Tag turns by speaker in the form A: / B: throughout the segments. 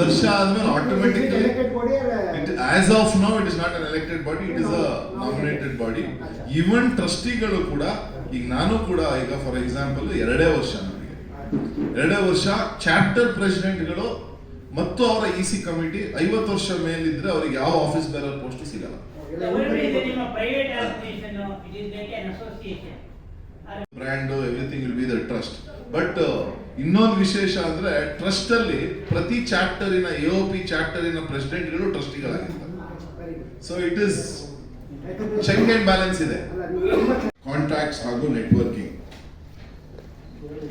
A: ವರ್ಷ ಆದ್ಮೇಲೆ automatically as of now it is not an elected body, it is a nominated body. Even ಟ್ರಸ್ಟಿಗಳು ಕೂಡ, ಈಗ ನಾನು ಕೂಡ ಈಗ ಫಾರ್ ಎಕ್ಸಾಂಪಲ್ 2 ವರ್ಷ ನನಗೆ 2 ವರ್ಷ ಚಾಪ್ಟರ್ ಪ್ರೆಸಿಡೆಂಟ್ಗಳು ಮತ್ತು ಅವರ ಇಸಿ ಕಮಿಟಿ 50 ವರ್ಷ ಮೇಲಿದ್ರೆ ಅವ್ರಿಗೆ ಯಾವ ಆಫೀಸ್ ಬೇರರ್ ಪೋಸ್ಟ್ ಸಿಗಲ್ಲ. Brand everything will be the trust. But ಇನ್ನೊಂದು ವಿಶೇಷ ಅಂದ್ರೆ ಟ್ರಸ್ಟ್ ಅಲ್ಲಿ ಪ್ರತಿ ಚಾಪ್ಟರಿನ AOP ಚಾಪ್ಟರಿನ ಪ್ರೆಸಿಡೆಂಟ್ಗಳು ಟ್ರಸ್ಟಿಗಳಾಗಿರ್ತಾರೆ. So it is check and balance ಇದೆ. ಕಾಂಟ್ಯಾಕ್ಟ್ಸ್ ಹಾಗೂ ನೆಟ್ವರ್ಕಿಂಗ್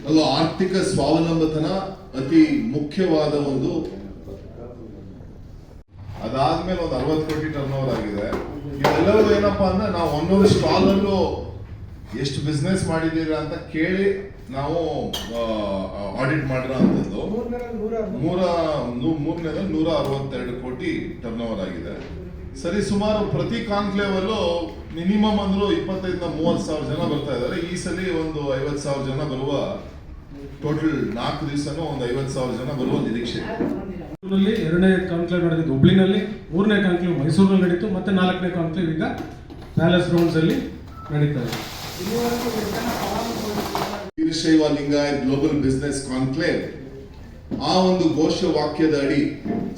A: ಅದು ಆರ್ಥಿಕ ಸ್ವಾವಲಂಬತನ ಅತಿ ಮುಖ್ಯವಾದ ಒಂದು. ಅದಾದ್ಮೇಲೆ ಒಂದು 60 ಕೋಟಿ ಟರ್ನ್ ಓವರ್ ಆಗಿದೆ. ಇದೆಲ್ಲವೂ ಏನಪ್ಪಾ ಅಂದ್ರೆ ನಾವು ಒಂದೊಂದು ಸ್ಟಾಲ್ ಅಲ್ಲೂ ಎಷ್ಟು ಬಿಸ್ನೆಸ್ ಮಾಡಿದ್ದೀರಾ ಅಂತ ಕೇಳಿ ನಾವು ಆಡಿಟ್ ಮಾಡಿರೋ ಅಂತದ್ದು. ಮೂರನೇದಲ್ಲಿ 162 ಕೋಟಿ ಟರ್ನ್ ಓವರ್ ಆಗಿದೆ. ಸರಿ, ಸುಮಾರು ಪ್ರತಿ ಕಾನ್ಕ್ಲೇವ್ ಅಲ್ಲೂ ಮಿನಿಮಮ್ ಅಂದ್ರೂ 25,000-30,000 ಜನ ಬರ್ತಾ ಇದ್ದಾರೆ. ಈ ಸಲ ಒಂದು 50,000 ಜನ ಬರುವ, ಟೋಟಲ್ 4 ದಿವಸನೂ ಒಂದು 50,000 ಜನ ಬರುವ ನಿರೀಕ್ಷೆ ಇದೆ.
B: 2ನೇ ಕಾನ್ಕ್ಲೇವ್ ನಡೆದಿದ್ದು ಹುಬ್ಳಿನಲ್ಲಿ, 3ನೇ ಕಾನ್ಕ್ಲೇವ್ ಮೈಸೂರಿನಲ್ಲಿ ನಡೀತು, ಮತ್ತೆ 4ನೇ ಕಾನ್ಕ್ಲೇವ್ ಈಗ ಪ್ಯಾಲೇಸ್ ಗ್ರೌಂಡ್ಸ್ ಅಲ್ಲಿ ನಡೀತಾ ಇದೆ.
A: Veerashaiva Lingayat global business conclave ಆ ಒಂದು ಘೋಷ ವಾಕ್ಯದ ಅಡಿ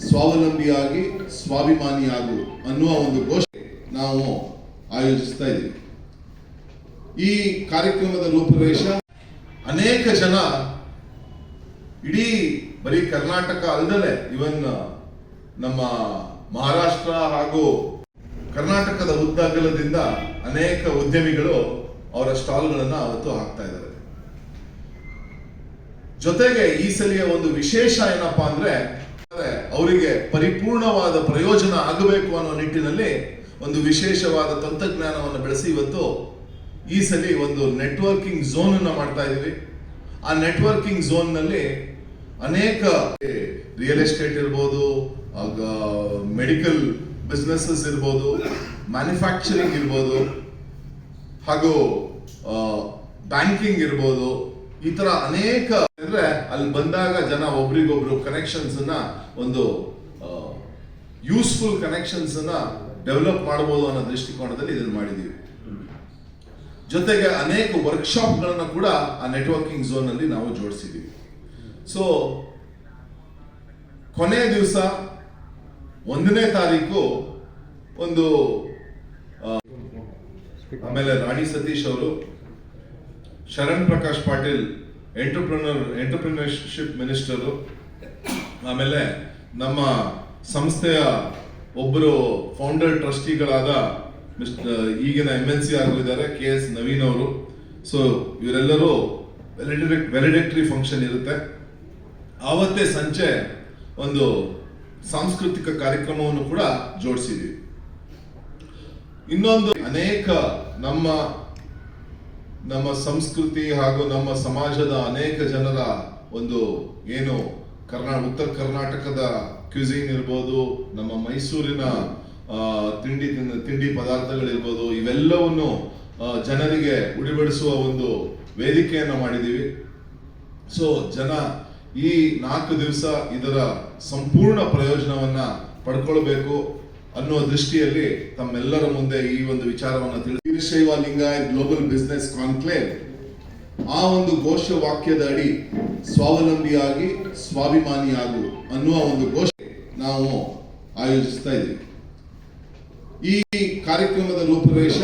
A: ಸ್ವಾವಲಂಬಿಯಾಗಿ ಸ್ವಾಭಿಮಾನಿಯಾಗು ಅನ್ನುವ ಒಂದು ಘೋಷಣೆ ನಾವು ಆಯೋಜಿಸ್ತಾ ಇದ್ದೀವಿ. ಈ ಕಾರ್ಯಕ್ರಮದ ರೂಪುರೇಷ ಅನೇಕ ಜನ ಇಡೀ ಬರೀ ಕರ್ನಾಟಕ ಅಲ್ಲದೆ ಇವನ್ ನಮ್ಮ ಮಹಾರಾಷ್ಟ್ರ ಹಾಗೂ ಕರ್ನಾಟಕದ ಉದ್ದಗಲದಿಂದ ಅನೇಕ ಉದ್ಯಮಿಗಳು ಅವರ ಸ್ಟಾಲ್ಗಳನ್ನ ಅವತ್ತು ಹಾಕ್ತಾ ಇದ್ದಾರೆ. ಜೊತೆಗೆ ಈ ಸಲಿಯ ಒಂದು ವಿಶೇಷ ಏನಪ್ಪಾ ಅಂದ್ರೆ ಅವರಿಗೆ ಪರಿಪೂರ್ಣವಾದ ಪ್ರಯೋಜನ ಆಗಬೇಕು ಅನ್ನೋ ನಿಟ್ಟಿನಲ್ಲಿ ಒಂದು ವಿಶೇಷವಾದ ತಂತ್ರಜ್ಞಾನವನ್ನು ಬೆಳೆಸಿ ಇವತ್ತು ಈ ಸಲಿ ಒಂದು ನೆಟ್ವರ್ಕಿಂಗ್ ಝೋನ್ ಅನ್ನ ಮಾಡ್ತಾ ಇದೀವಿ. ಆ ನೆಟ್ವರ್ಕಿಂಗ್ ಝೋನ್ ನಲ್ಲಿ ಅನೇಕ ರಿಯಲ್ ಎಸ್ಟೇಟ್ ಇರ್ಬೋದು, ಮೆಡಿಕಲ್ ಬಿಸ್ನೆಸಸ್ ಇರ್ಬೋದು, ಮ್ಯಾನುಫ್ಯಾಕ್ಚರಿಂಗ್ ಇರ್ಬೋದು, ಹಾಗೂ ಬ್ಯಾಂಕಿಂಗ್ ಇರ್ಬೋದು, ಈ ತರ ಅನೇಕ ಅಂದ್ರೆ ಅಲ್ಲಿ ಬಂದಾಗ ಜನ ಒಬ್ರಿಗೊಬ್ರು ಕನೆಕ್ಷನ್ಸ್ ಅನ್ನ, ಒಂದು ಯೂಸ್ಫುಲ್ ಕನೆಕ್ಷನ್ಸ್ ಅನ್ನ ಡೆವಲಪ್ ಮಾಡಬಹುದು ಅನ್ನೋ ದೃಷ್ಟಿಕೋನದಲ್ಲಿ ಇದನ್ನು ಮಾಡಿದೀವಿ. ಜೊತೆಗೆ ಅನೇಕ ವರ್ಕ್ಶಾಪ್ ಗಳನ್ನ ಕೂಡ ಆ ನೆಟ್ವರ್ಕಿಂಗ್ ಝೋನ್ ಅಲ್ಲಿ ನಾವು ಜೋಡಿಸಿದೀವಿ. ಸೊ ಕೊನೆಯ ದಿವಸ 1ನೇ ತಾರೀಕು ಒಂದು, ಆಮೇಲೆ ರಾಣಿ ಸತೀಶ್ ಅವರು, ಶರಣ್ ಪ್ರಕಾಶ್ ಪಾಟೀಲ್ ಎಂಟರ್ಪ್ರಿನರ್ಶಿಪ್ ಮಿನಿಸ್ಟರು, ಆಮೇಲೆ ನಮ್ಮ ಸಂಸ್ಥೆಯ ಒಬ್ಬರು ಫೌಂಡರ್ ಟ್ರಸ್ಟಿಗಳಾದ ಈಗಿನ MNC ಆಗಿದ್ದಾರೆ KS ನವೀನ್ ಅವರು. ಸೊ ಇವರೆಲ್ಲರೂ ವ್ಯಾಲಿಡೇಟರಿ ಫಂಕ್ಷನ್ ಇರುತ್ತೆ. ಆವತ್ತೇ ಸಂಜೆ ಒಂದು ಸಾಂಸ್ಕೃತಿಕ ಕಾರ್ಯಕ್ರಮವನ್ನು ಕೂಡ ಜೋಡಿಸಿದ್ದೀವಿ. ಇನ್ನೊಂದು, ಅನೇಕ ನಮ್ಮ ಸಂಸ್ಕೃತಿ ಹಾಗೂ ನಮ್ಮ ಸಮಾಜದ ಅನೇಕ ಜನರ ಒಂದು ಏನು ಉತ್ತರ ಕರ್ನಾಟಕದ ಕ್ಯೂಸಿನ್ ಇರ್ಬೋದು, ನಮ್ಮ ಮೈಸೂರಿನ ತಿಂಡಿ ಪದಾರ್ಥಗಳಿರ್ಬೋದು, ಇವೆಲ್ಲವನ್ನು ಜನರಿಗೆ ಉಡಿಬಡಿಸುವ ಒಂದು ವೇದಿಕೆಯನ್ನು ಮಾಡಿದ್ದೀವಿ. ಸೊ ಜನ ಈ 4 ದಿವಸ ಇದರ ಸಂಪೂರ್ಣ ಪ್ರಯೋಜನವನ್ನ ಪಡ್ಕೊಳ್ಬೇಕು ಅನ್ನುವ ದೃಷ್ಟಿಯಲ್ಲಿ ತಮ್ಮೆಲ್ಲರ ಮುಂದೆ ಈ ಒಂದು ವಿಚಾರವನ್ನು ತಿಳಿಸಿ, Veerashaiva Lingayat global business conclave ಆ ಒಂದು ಘೋಷ ವಾಕ್ಯದ ಅಡಿ ಸ್ವಾವಲಂಬಿಯಾಗಿ ಸ್ವಾಭಿಮಾನಿಯಾಗು ಅನ್ನುವ ಒಂದು ಘೋಷಣೆ ನಾವು ಆಯೋಜಿಸ್ತಾ ಇದ್ದೀವಿ. ಈ ಕಾರ್ಯಕ್ರಮದ ರೂಪುರೇಷ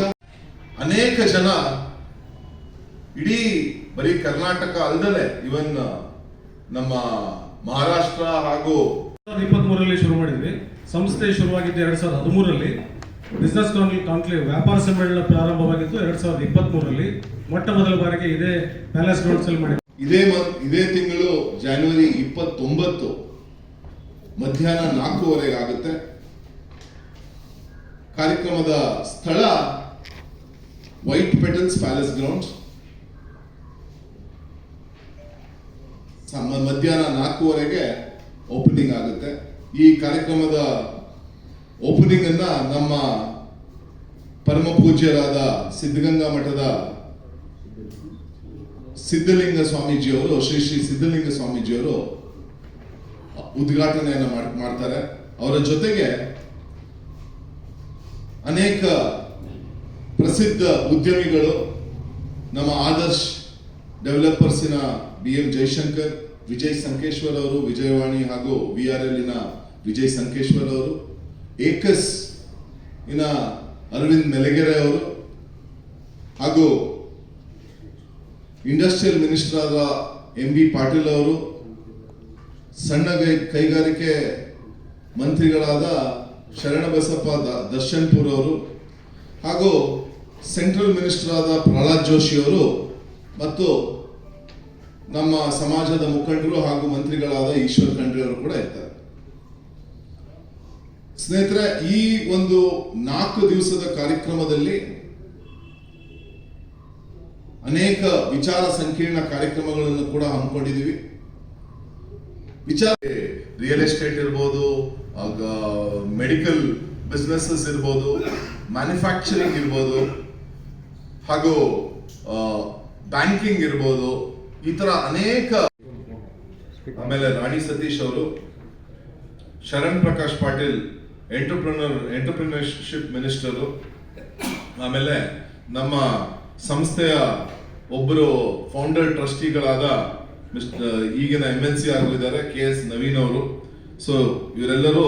A: ಅನೇಕ ಜನ ಇಡೀ ಬರೀ ಕರ್ನಾಟಕ ಅಲ್ಲದೆ ಇವನ್ ನಮ್ಮ ಮಹಾರಾಷ್ಟ್ರ ಹಾಗೂ
B: 2023ರಲ್ಲಿ ಶುರು ಮಾಡಿದ್ವಿ. ಸಂಸ್ಥೆ ಶುರುವಾಗಿದ್ದು 2013ರಲ್ಲಿ. ಬಿಸ್ನೆಸ್ ಕಾನ್ಕ್ಲೇವ್ ವ್ಯಾಪಾರ ಸಮ್ಮೇಳನ ಪ್ರಾರಂಭವಾಗಿದ್ದು 2023ರಲ್ಲಿ. ಮೊಟ್ಟ ಮೊದಲ ಬಾರಿಗೆ ಇದೇ ಪ್ಯಾಲೇಸ್ ಗ್ರೌಂಡ್ಸ್ ಅಲ್ಲಿ ಮಾಡಿದ್ವಿ.
A: ಇದೇ ತಿಂಗಳು ಜನವರಿ 29 ಮಧ್ಯಾಹ್ನ 4:00 ಆಗುತ್ತೆ. ಕಾರ್ಯಕ್ರಮದ ಸ್ಥಳ ವೈಟ್ ಪೆಟಲ್ಸ್ ಪ್ಯಾಲೇಸ್ ಗ್ರೌಂಡ್ಸ್. ಮಧ್ಯಾಹ್ನ 4:00 ಓಪನಿಂಗ್ ಆಗುತ್ತೆ. ಈ ಕಾರ್ಯಕ್ರಮದ ಓಪನಿಂಗ್ ಅನ್ನ ನಮ್ಮ ಪರಮ ಪೂಜ್ಯರಾದ ಸಿದ್ಧಗಂಗಾ ಮಠದ ಸಿದ್ಧಲಿಂಗ ಸ್ವಾಮೀಜಿಯವರು, ಶ್ರೀ ಸಿದ್ಧಲಿಂಗ ಸ್ವಾಮೀಜಿಯವರು ಉದ್ಘಾಟನೆಯನ್ನು ಮಾಡ್ತಾರೆ. ಅವರ ಜೊತೆಗೆ ಅನೇಕ ಪ್ರಸಿದ್ಧ ಉದ್ಯಮಿಗಳು, ನಮ್ಮ ಆದರ್ಶ್ ಡೆವಲಪರ್ಸಿನ BM ಜೈಶಂಕರ್, ವಿಜಯ್ ಸಂಕೇಶ್ವರ್ ಅವರು, ವಿಜಯವಾಣಿ ಹಾಗೂ VRL ವಿಜಯ್ ಸಂಕೇಶ್ವರ್ ಅವರು, ಏಕಸ್ ಇನ ಅರವಿಂದ್ ಮೆಲಗೆರೆ ಅವರು ಹಾಗೂ ಇಂಡಸ್ಟ್ರಿಯಲ್ ಮಿನಿಸ್ಟರ್ ಆದ MB ಪಾಟೀಲ್ ಅವರು, ಸಣ್ಣ ಕೈಗಾರಿಕೆ ಮಂತ್ರಿಗಳಾದ ಶರಣಬಸಪ್ಪ ದರ್ಶನ್ಪುರ್ ಅವರು ಹಾಗೂ ಸೆಂಟ್ರಲ್ ಮಿನಿಸ್ಟರ್ ಆದ ಪ್ರಹ್ಲಾದ್ ಜೋಶಿ ಅವರು ಮತ್ತು ನಮ್ಮ ಸಮಾಜದ ಮುಖಂಡರು ಹಾಗೂ ಮಂತ್ರಿಗಳಾದ ಈಶ್ವರ್ ಖಂಡ್ರೆ ಅವರು ಕೂಡ ಇರ್ತಾರೆ. ಸ್ನೇಹಿತರೆ, ಈ ಒಂದು 4 ದಿವಸದ ಕಾರ್ಯಕ್ರಮದಲ್ಲಿ ಅನೇಕ ವಿಚಾರ ಸಂಕಿರಣ ಕಾರ್ಯಕ್ರಮಗಳನ್ನು ಕೂಡ ಹಮ್ಮಿಕೊಂಡಿದ್ದೀವಿ. ರಿಯಲ್ ಎಸ್ಟೇಟ್ ಇರ್ಬೋದು, ಮೆಡಿಕಲ್ ಬಿಸ್ನೆಸಸ್ ಇರ್ಬೋದು, ಮ್ಯಾನುಫ್ಯಾಕ್ಚರಿಂಗ್ ಇರ್ಬೋದು, ಹಾಗೂ ಬ್ಯಾಂಕಿಂಗ್ ಇರ್ಬೋದು, ಈ ತರ ಅನೇಕ. ಆಮೇಲೆ ರಾಣಿ ಸತೀಶ್ ಅವರು, ಶರಣ್ ಪ್ರಕಾಶ್ ಪಾಟೀಲ್ ಎಂಟರ್ಪ್ರಿನರ್ಶಿಪ್ ಮಿನಿಸ್ಟರು, ಆಮೇಲೆ ನಮ್ಮ ಸಂಸ್ಥೆಯ ಒಬ್ಬರು ಫೌಂಡರ್ ಟ್ರಸ್ಟಿಗಳಾದ ಈಗಿನ MNC ಆಗಿದ್ದಾರೆ KS ನವೀನ್ ಅವರು. ಸೊ ಇವರೆಲ್ಲರೂ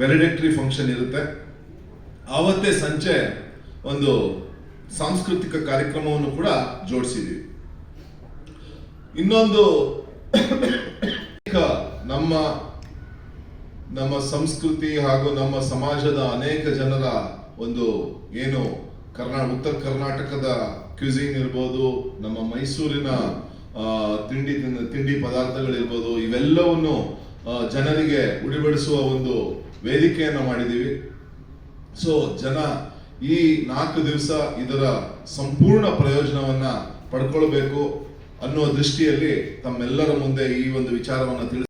A: ವ್ಯಾಲಿಡೇಟರಿ ಫಂಕ್ಷನ್ ಇರುತ್ತೆ. ಆವತ್ತೇ ಸಂಜೆ ಒಂದು ಸಾಂಸ್ಕೃತಿಕ ಕಾರ್ಯಕ್ರಮವನ್ನು ಕೂಡ ಜೋಡಿಸಿದ್ದೀವಿ. ಇನ್ನೊಂದು ನಮ್ಮ ಸಂಸ್ಕೃತಿ ಹಾಗೂ ನಮ್ಮ ಸಮಾಜದ ಅನೇಕ ಜನರ ಒಂದು ಏನು ಉತ್ತರ ಕರ್ನಾಟಕದ ಕ್ಯೂಸಿನ್ ಇರ್ಬೋದು, ನಮ್ಮ ಮೈಸೂರಿನ ತಿಂಡಿ ಪದಾರ್ಥಗಳಿರ್ಬೋದು, ಇವೆಲ್ಲವನ್ನು ಜನರಿಗೆ ಉಡಿಬಡಿಸುವ ಒಂದು ವೇದಿಕೆಯನ್ನು ಮಾಡಿದ್ದೀವಿ. ಸೊ ಜನ ಈ 4 ದಿವಸ ಇದರ ಸಂಪೂರ್ಣ ಪ್ರಯೋಜನವನ್ನ ಪಡ್ಕೊಳ್ಬೇಕು ಅನ್ನುವ ದೃಷ್ಟಿಯಲ್ಲಿ ತಮ್ಮೆಲ್ಲರ ಮುಂದೆ ಈ ಒಂದು ವಿಚಾರವನ್ನು ತಿಳಿಸಿ